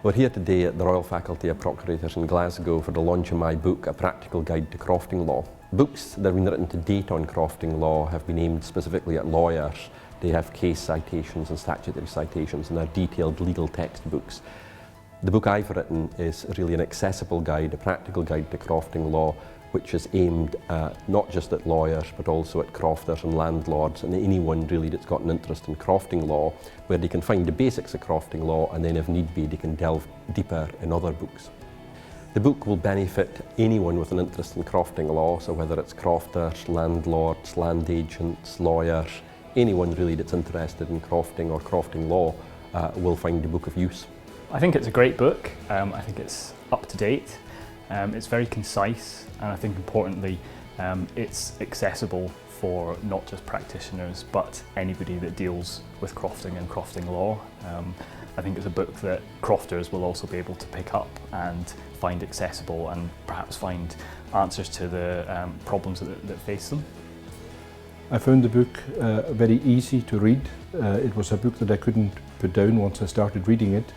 We're here today at the Royal Faculty of Procurators in Glasgow for the launch of my book, A Practical Guide to Crofting Law. Books that have been written to date on crofting law have been aimed specifically at lawyers. They have case citations and statutory citations and they're detailed legal textbooks. The book I've written is really an accessible guide, a practical guide to crofting law, which is aimed not just at lawyers but also at crofters and landlords and anyone really that's got an interest in crofting law, where they can find the basics of crofting law and then if need be they can delve deeper in other books. The book will benefit anyone with an interest in crofting law, so whether it's crofters, landlords, land agents, lawyers, anyone really that's interested in crofting or crofting law will find the book of use. I think it's a great book. I think it's up to date. It's very concise, and I think importantly it's accessible for not just practitioners but anybody that deals with crofting and crofting law. I think it's a book that crofters will also be able to pick up and find accessible and perhaps find answers to the problems that face them. I found the book very easy to read. It was a book that I couldn't put down once I started reading it,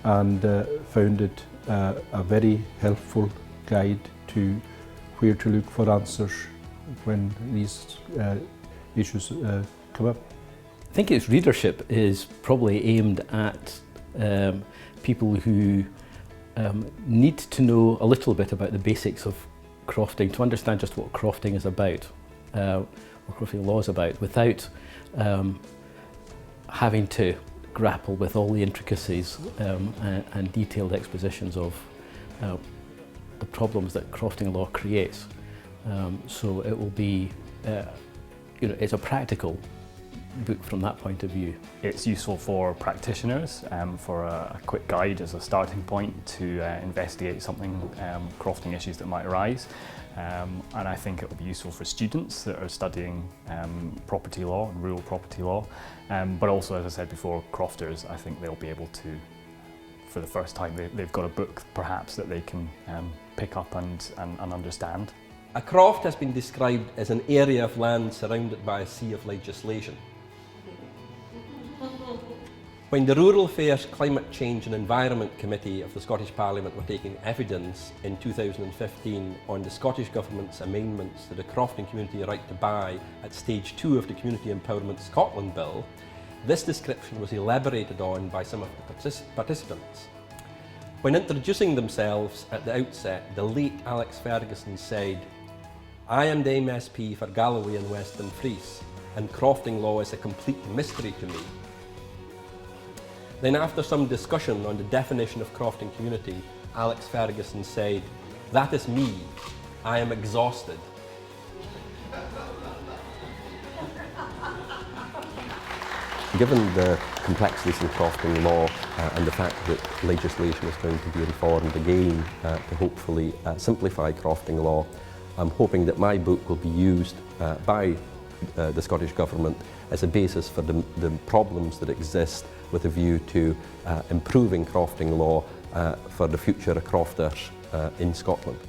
and found it a very helpful guide to where to look for answers when these issues come up. I think its readership is probably aimed at people who need to know a little bit about the basics of crofting, to understand just what crofting is about, or crofting law is about, without having to grapple with all the intricacies and detailed expositions of the problems that crofting law creates. So it will be, it's a practical book from that point of view. It's useful for practitioners, for a quick guide as a starting point to investigate crofting issues that might arise. And I think it will be useful for students that are studying property law and rural property law. But also, as I said before, crofters, I think they'll be able to, for the first time, they've got a book perhaps that they can pick up and understand. A croft has been described as an area of land surrounded by a sea of legislation. When the Rural Affairs, Climate Change and Environment Committee of the Scottish Parliament were taking evidence in 2015 on the Scottish Government's amendments to the crofting community right to buy at stage 2 of the Community Empowerment Scotland Bill, this description was elaborated on by some of the participants. When introducing themselves at the outset, the late Alex Ferguson said, "I am the MSP for Galloway and Western Fries, and crofting law is a complete mystery to me." Then after some discussion on the definition of crofting community, Alex Ferguson said, "That is me. I am exhausted." Given the complexities in crofting law and the fact that legislation is going to be reformed again to hopefully simplify crofting law, I'm hoping that my book will be used by the Scottish Government as a basis for the problems that exist with a view to improving crofting law for the future of crofters in Scotland.